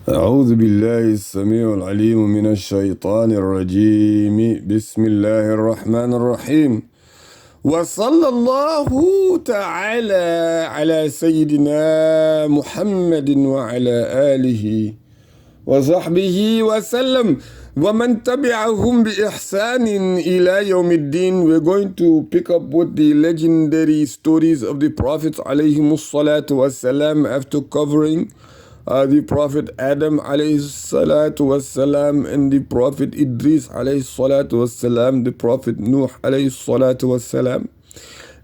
أعوذ بالله السميع العليم من الشيطان الرجيم بسم الله الرحمن الرحيم وصلى الله تعالى على سيدنا محمد وعلى آله وصحبه وسلم ومن تبعهم بإحسان إلى يوم الدين. We're going to pick up with the legendary stories of the Prophets عليهم الصلاة والسلام after covering the Prophet Adam alayhi salatu wassalam and the Prophet Idris alayhi salatu wassalam, the Prophet Nuh alayhi salatu wassalam,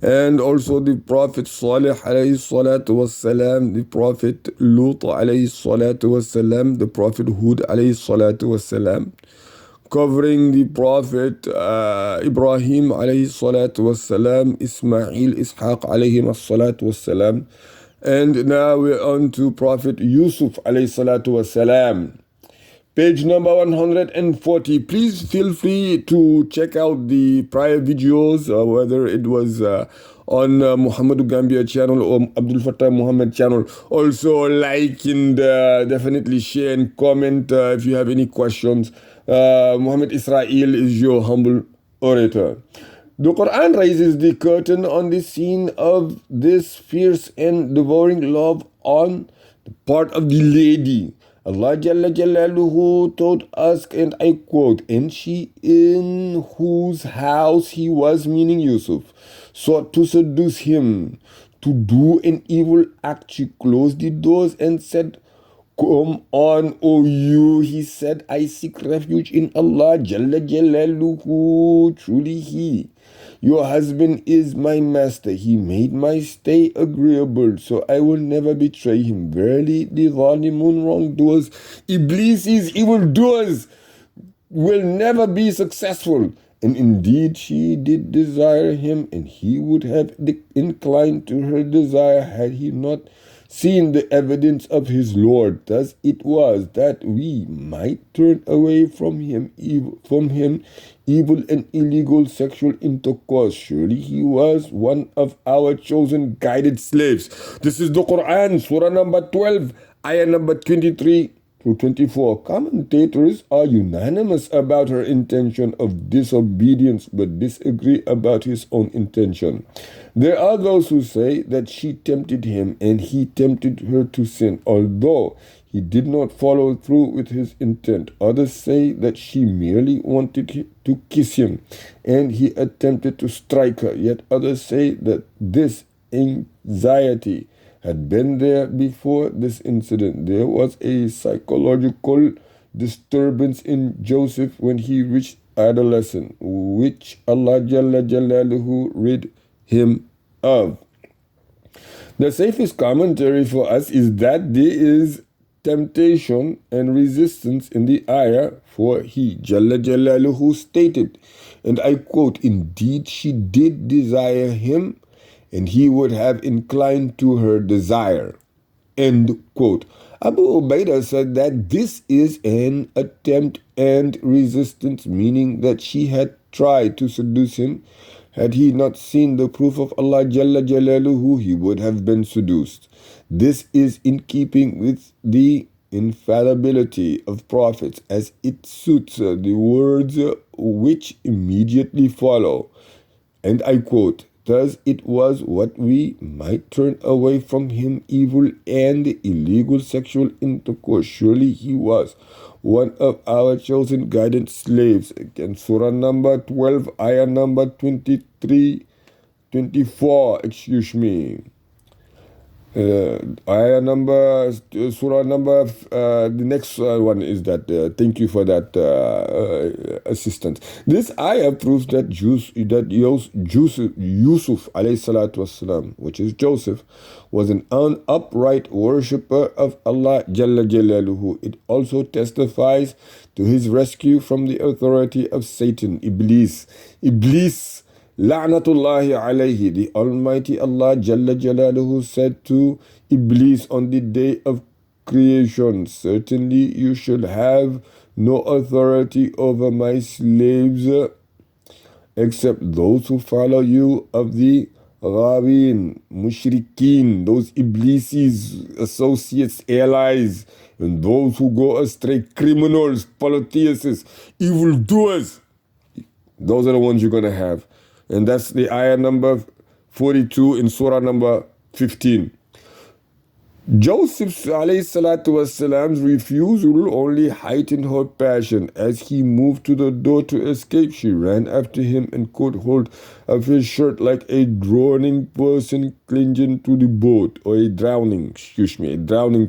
and also the Prophet Salih alayhi salatu wassalam, the Prophet Lut alayhi salatu wassalam, the Prophet Hud alayhi salatu wassalam, covering the Prophet Ibrahim alayhi salatu wassalam, Ismail, Ishaq alayhi salatu wassalam. And now we're on to Prophet Yusuf alayhi salatu wasalam. Page number 140. Please feel free to check out the prior videos, whether it was on Muhammadu Gambia channel or Abdul Fattah Muhammad channel. Also like and definitely share and comment if you have any questions. Muhammad Israel is your humble orator. The Quran raises the curtain on the scene of this fierce and devouring love on the part of the lady. Allah Jalla Jalaluhu told us, and I quote, "And she in whose house he was," meaning Yusuf, "sought to seduce him to do an evil act. She closed the doors and said, 'Come on, O you,' he said, 'I seek refuge in Allah Jalla Jalaluhu. Truly He, your husband, is my master. He made my stay agreeable, so I will never betray him. Verily, the Zalimun, wrongdoers, Iblis' evildoers, will never be successful. And indeed she did desire him, and he would have inclined to her desire had he not seen the evidence of his Lord. Thus it was that we might turn away from him evil and illegal sexual intercourse. Surely he was one of our chosen guided slaves." This is the Quran, Surah number 12, ayah number 23 to 24. Commentators are unanimous about her intention of disobedience, but disagree about his own intention. There are those who say that she tempted him and he tempted her to sin, although he did not follow through with his intent. Others say that she merely wanted to kiss him and he attempted to strike her. Yet others say that this anxiety had been there before this incident. There was a psychological disturbance in Joseph when he reached adolescence, which Allah Jalla Jalaluhu rid him of. The safest commentary for us is that there is temptation and resistance in the ayah, for he, Jalla Jalaluhu, stated, and I quote, "Indeed she did desire him, and he would have inclined to her desire." End quote. Abu Ubaidah said that this is an attempt and resistance, meaning that she had tried to seduce him. Had he not seen the proof of Allah Jalla Jalaluhu, he would have been seduced. This is in keeping with the infallibility of prophets, as it suits the words which immediately follow. And I quote, "Thus it was what we might turn away from him evil and illegal sexual intercourse. Surely he was one of our chosen guidance slaves." Again, Surah number 12, ayah number 24, excuse me. Ayah number, surah number, the next one is that, thank you for that assistance. This ayah proves that Yusuf alayhi salatu wasalam, which is Joseph, was an upright worshipper of Allah Jalla Jalaluhu. It also testifies to his rescue from the authority of Satan, Iblis, La'natullahi alayhi. The Almighty Allah Jalla Jalaluhu said to Iblis on the day of creation, "Certainly you should have no authority over my slaves except those who follow you of the Ghabin, Mushrikeen, those Iblisis, associates, allies, and those who go astray, criminals, polytheists, evildoers. Those are the ones you're going to have. And that's the ayah number 42 in surah number 15. Joseph's والسلام's refusal only heightened her passion. As he moved to the door to escape, she ran after him and caught hold of his shirt like a drowning person clinging to the boat, or a drowning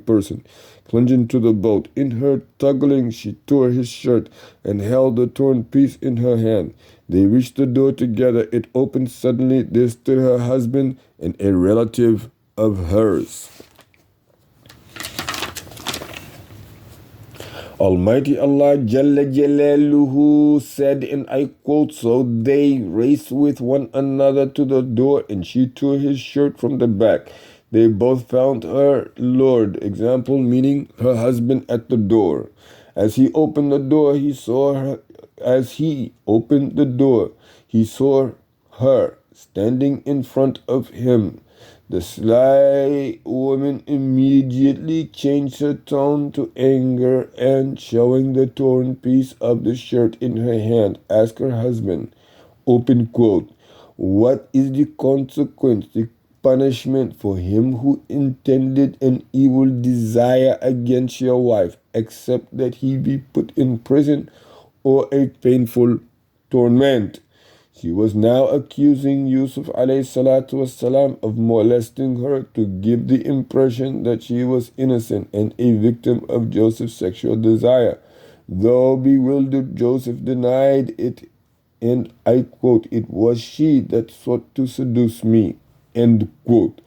person clinging to the boat. In her tugging, she tore his shirt and held the torn piece in her hand. They reached the door together. It opened suddenly. There stood her husband and a relative of hers. Almighty Allah Jalla Jalaluhu said, and I quote, so they raced with one another to the door, and she tore his shirt from the back. They both found her Lord, example meaning her husband, at the door. As he opened the door, he saw her. As he opened the door, he saw her standing in front of him. The sly woman immediately changed her tone to anger and, showing the torn piece of the shirt in her hand, asked her husband, open quote, what is the consequence, the punishment for him who intended an evil desire against your wife, except that he be put in prison or a painful torment? She was now accusing Yusuf والسلام, of molesting her to give the impression that she was innocent and a victim of Joseph's sexual desire. Though bewildered, Joseph denied it, and I quote, it was she that sought to seduce me, end quote.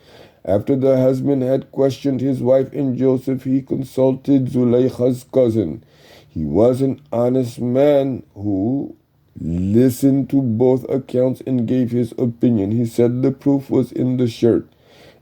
After the husband had questioned his wife and Joseph, he consulted Zulaykha's cousin. He was an honest man who listened to both accounts and gave his opinion. He said the proof was in the shirt.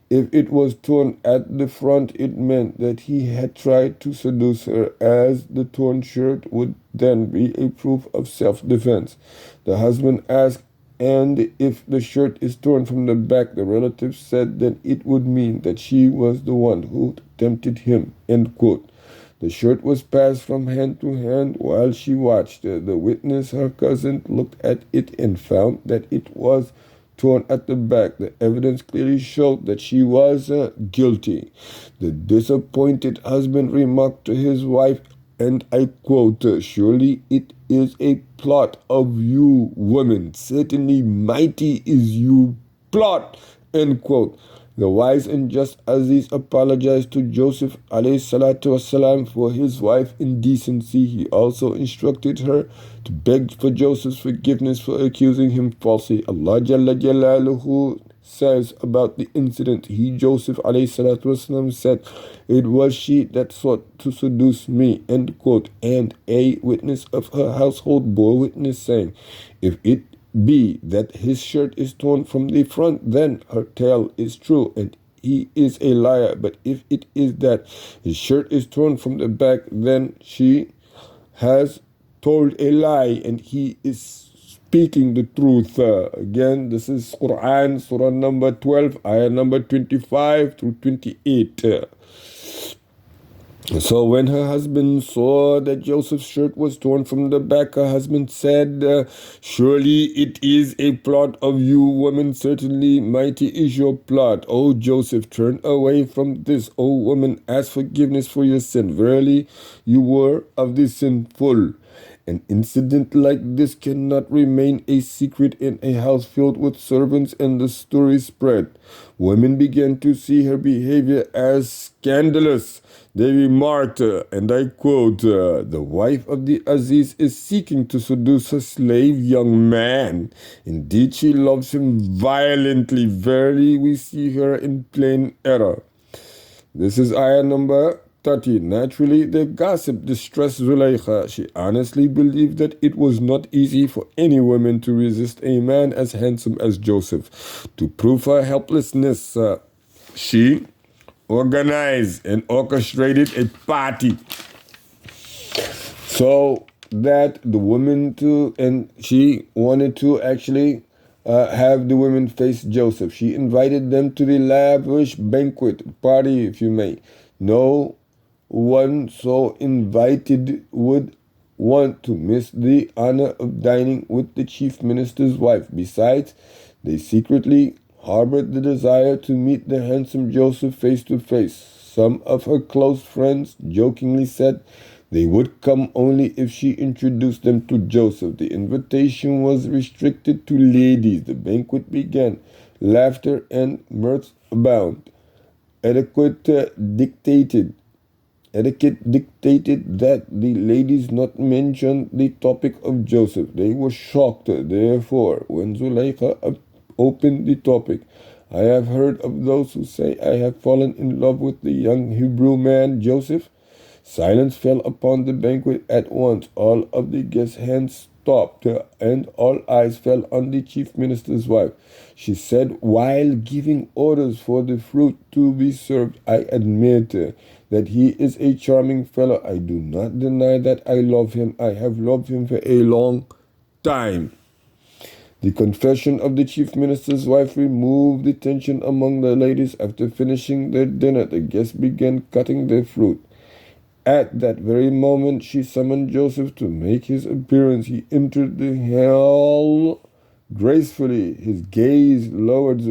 If it was torn at the front, it meant that he had tried to seduce her, as the torn shirt would then be a proof of self-defense. The husband asked, and if the shirt is torn from the back, the relative said that it would mean that she was the one who tempted him, end quote. The shirt was passed from hand to hand while she watched. The witness, her cousin, looked at it and found that it was torn at the back. The evidence clearly showed that she was guilty. The disappointed husband remarked to his wife, and I quote, surely it is a plot of you women. Certainly mighty is you plot, end quote. The wise and just Aziz apologized to Joseph والسلام, for his wife's indecency. He also instructed her to beg for Joseph's forgiveness for accusing him falsely. Allah Jalla Jalaluhu says about the incident, he, Joseph والسلام, said, it was she that sought to seduce me, end quote. And a witness of her household bore witness, saying, if it be that his shirt is torn from the front, then her tale is true, and he is a liar. But if it is that his shirt is torn from the back, then she has told a lie, and he is speaking the truth. Again, this is Quran, Surah number 12, ayah number 25 through 28. So when her husband saw that Joseph's shirt was torn from the back, her husband said, surely it is a plot of you women. Certainly mighty is your plot. O Joseph, turn away from this. O woman, ask forgiveness for your sin. Verily, you were of the sinful. An incident like this cannot remain a secret in a house filled with servants, and the story spread. Women began to see her behavior as scandalous. They remarked, and I quote, the wife of the Aziz is seeking to seduce a slave young man. Indeed, she loves him violently. Verily, we see her in plain error. This is ayah number 30. Naturally, the gossip distressed Zulaykha. She honestly believed that it was not easy for any woman to resist a man as handsome as Joseph. To prove her helplessness, she organized and orchestrated a party so that the woman and she wanted to actually have the women face Joseph. She invited them to the lavish banquet party, if you may. No one so invited would want to miss the honor of dining with the chief minister's wife. Besides, they secretly harbored the desire to meet the handsome Joseph face to face. Some of her close friends jokingly said they would come only if she introduced them to Joseph. The invitation was restricted to ladies. The banquet began. Laughter and mirth abound. Dictated Etiquette dictated that the ladies not mention the topic of Joseph. They were shocked, therefore, when Zuleika opened the topic. I have heard of those who say, I have fallen in love with the young Hebrew man Joseph. Silence fell upon the banquet at once. All of the guests' hands stopped, and all eyes fell on the chief minister's wife. She said, while giving orders for the fruit to be served, I admit that he is a charming fellow. I do not deny that I love him. I have loved him for a long time. The confession of the chief minister's wife removed the tension among the ladies. After finishing their dinner, the guests began cutting their fruit. At that very moment, she summoned Joseph to make his appearance. He entered the hall gracefully, his gaze lowered.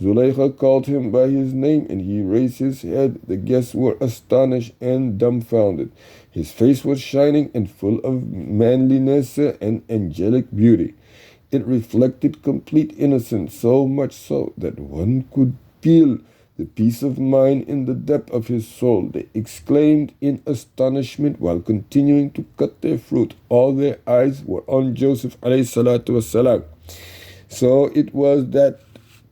Zuleika called him by his name, and he raised his head. The guests were astonished and dumbfounded. His face was shining and full of manliness and angelic beauty. It reflected complete innocence, so much so that one could feel the peace of mind in the depth of his soul. They exclaimed in astonishment while continuing to cut their fruit. All their eyes were on Joseph alayhi salatu wasalam. So it was that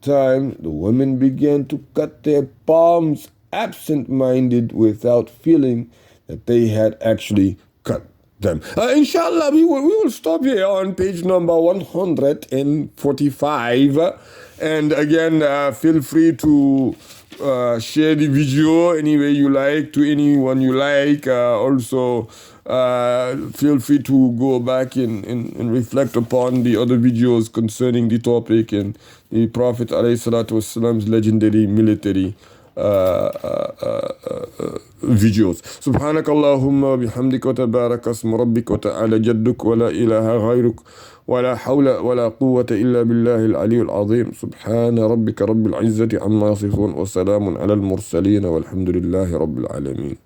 time the women began to cut their palms absent-minded without feeling that they had actually cut them. Inshallah, we will stop here on page number 145. And again, feel free to share the video any way you like to anyone you like. Also, feel free to go back and reflect upon the other videos concerning the topic and the Prophet ﷺ's legendary military videos. سبحانك اللهم وبحمدك وتبارك اسم ربك وتعالى جدك ولا إله غيرك ولا حول ولا قوة إلا بالله العلي العظيم. سبحان ربك رب العزة عما يصفون وسلام على المرسلين والحمد لله رب العالمين.